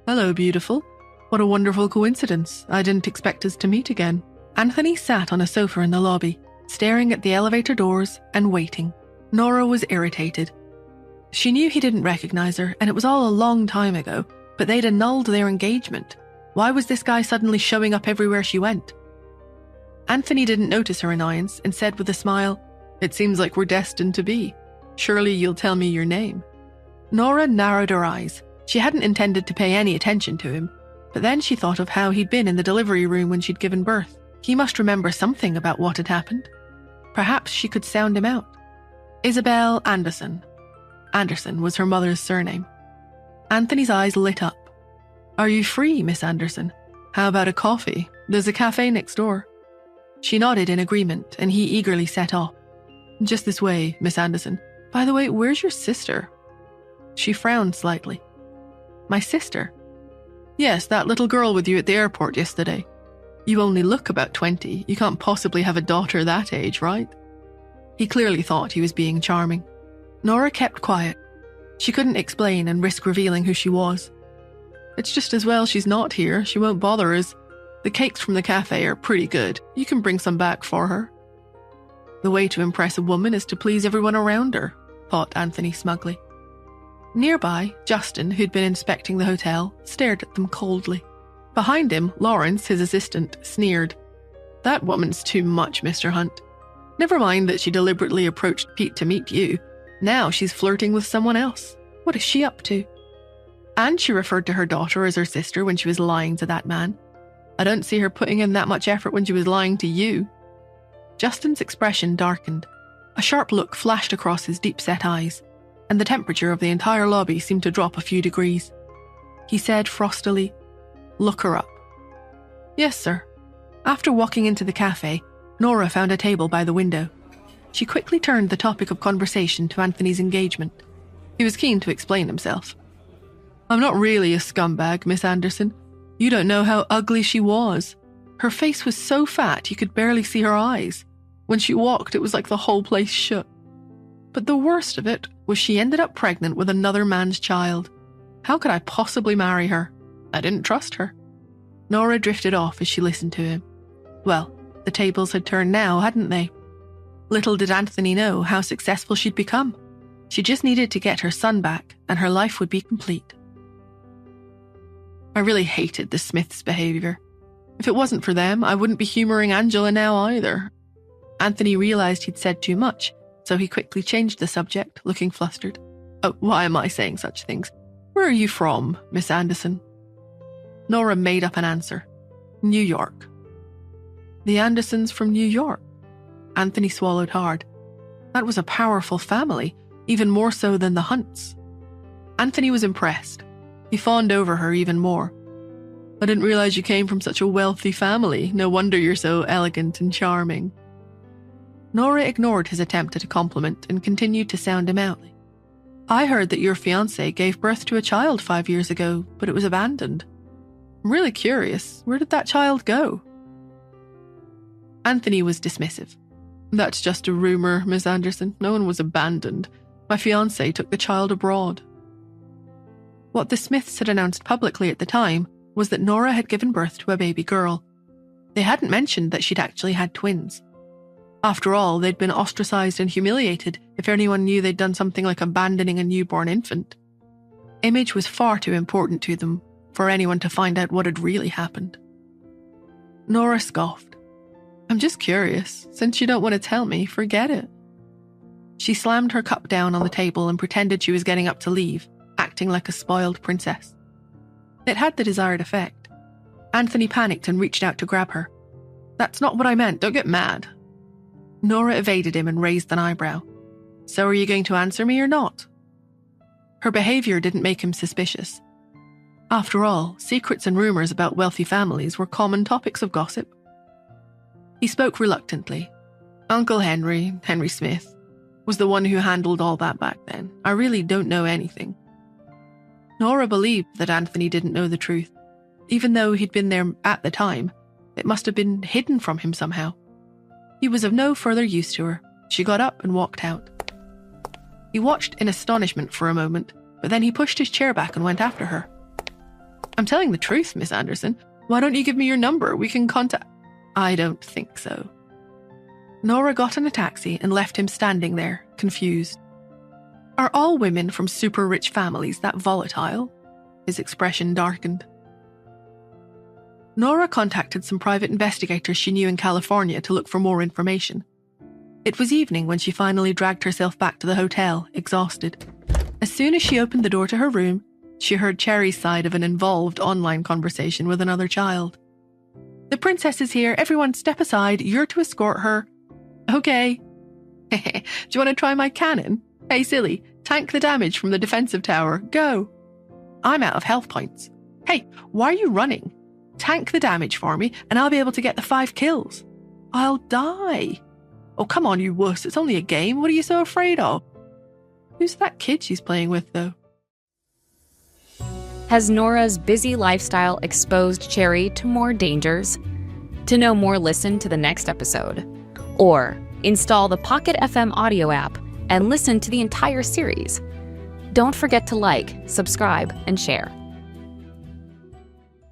Hello, beautiful. What a wonderful coincidence. I didn't expect us to meet again. Anthony sat on a sofa in the lobby, staring at the elevator doors and waiting. Nora was irritated. She knew he didn't recognize her, and it was all a long time ago, but they'd annulled their engagement. Why was this guy suddenly showing up everywhere she went? Anthony didn't notice her annoyance and said with a smile, "It seems like we're destined to be. Surely you'll tell me your name." Nora narrowed her eyes. She hadn't intended to pay any attention to him, but then she thought of how he'd been in the delivery room when she'd given birth. He must remember something about what had happened. Perhaps she could sound him out. Isabel Anderson. Anderson was her mother's surname. Anthony's eyes lit up. "Are you free, Miss Anderson? How about a coffee? There's a cafe next door." She nodded in agreement, and he eagerly set off. "Just this way, Miss Anderson. By the way, where's your sister?" She frowned slightly. "My sister?" "Yes, that little girl with you at the airport yesterday. You only look about 20. You can't possibly have a daughter that age, right?" He clearly thought he was being charming. Nora kept quiet. She couldn't explain and risk revealing who she was. "It's just as well she's not here. She won't bother us. The cakes from the cafe are pretty good. You can bring some back for her." The way to impress a woman is to please everyone around her, thought Anthony smugly. Nearby, Justin, who'd been inspecting the hotel, stared at them coldly. Behind him, Lawrence, his assistant, sneered. "That woman's too much, Mr. Hunt. Never mind that she deliberately approached Pete to meet you. Now she's flirting with someone else. What is she up to? And she referred to her daughter as her sister when she was lying to that man. I don't see her putting in that much effort when she was lying to you." Justin's expression darkened. A sharp look flashed across his deep-set eyes, and the temperature of the entire lobby seemed to drop a few degrees. He said frostily, "Look her up." "Yes, sir." After walking into the cafe, Nora found a table by the window. She quickly turned the topic of conversation to Anthony's engagement. He was keen to explain himself. "I'm not really a scumbag, Miss Anderson. You don't know how ugly she was. Her face was so fat you could barely see her eyes. When she walked, it was like the whole place shook. But the worst of it was she ended up pregnant with another man's child. How could I possibly marry her? I didn't trust her." Nora drifted off as she listened to him. Well, the tables had turned now, hadn't they? Little did Anthony know how successful she'd become. She just needed to get her son back, and her life would be complete. I really hated the Smiths' behaviour. If it wasn't for them, I wouldn't be humouring Angela now either. Anthony realised he'd said too much, so he quickly changed the subject, looking flustered. "Oh, why am I saying such things? Where are you from, Miss Anderson?" Nora made up an answer. "New York." "The Andersons from New York?" Anthony swallowed hard. That was a powerful family, even more so than the Hunts. Anthony was impressed. He fawned over her even more. "I didn't realize you came from such a wealthy family. No wonder you're so elegant and charming." Nora ignored his attempt at a compliment and continued to sound him out. "I heard that your fiancé gave birth to a child 5 years ago, but it was abandoned. I'm really curious. Where did that child go?" Anthony was dismissive. "That's just a rumour, Miss Anderson. No one was abandoned. My fiancé took the child abroad." What the Smiths had announced publicly at the time was that Nora had given birth to a baby girl. They hadn't mentioned that she'd actually had twins. After all, they'd been ostracised and humiliated if anyone knew they'd done something like abandoning a newborn infant. Image was far too important to them for anyone to find out what had really happened. Nora scoffed. "I'm just curious. Since you don't want to tell me, forget it." She slammed her cup down on the table and pretended she was getting up to leave, acting like a spoiled princess. It had the desired effect. Anthony panicked and reached out to grab her. "That's not what I meant. Don't get mad." Nora evaded him and raised an eyebrow. "So are you going to answer me or not?" Her behaviour didn't make him suspicious. After all, secrets and rumours about wealthy families were common topics of gossip. He spoke reluctantly. "Uncle Henry Smith, was the one who handled all that back then. I really don't know anything." Nora believed that Anthony didn't know the truth. Even though he'd been there at the time, it must have been hidden from him somehow. He was of no further use to her. She got up and walked out. He watched in astonishment for a moment, but then he pushed his chair back and went after her. I'm telling the truth, Miss Anderson. Why don't you give me your number? We can contact... I don't think so. Nora got in a taxi and left him standing there, confused. Are all women from super rich families that volatile? His expression darkened. Nora contacted some private investigators she knew in California to look for more information. It was evening when she finally dragged herself back to the hotel, exhausted. As soon as she opened the door to her room, she heard Cherry's side of an involved online conversation with another child. The princess is here. Everyone step aside. You're to escort her. Okay. Do you want to try my cannon? Hey, silly. Tank the damage from the defensive tower. Go. I'm out of health points. Hey, why are you running? Tank the damage for me and I'll be able to get the 5 kills. I'll die. Oh, come on, you wuss. It's only a game. What are you so afraid of? Who's that kid she's playing with, though? Has Nora's busy lifestyle exposed Cherry to more dangers? To know more, listen to the next episode. Or install the Pocket FM audio app and listen to the entire series. Don't forget to like, subscribe, and share.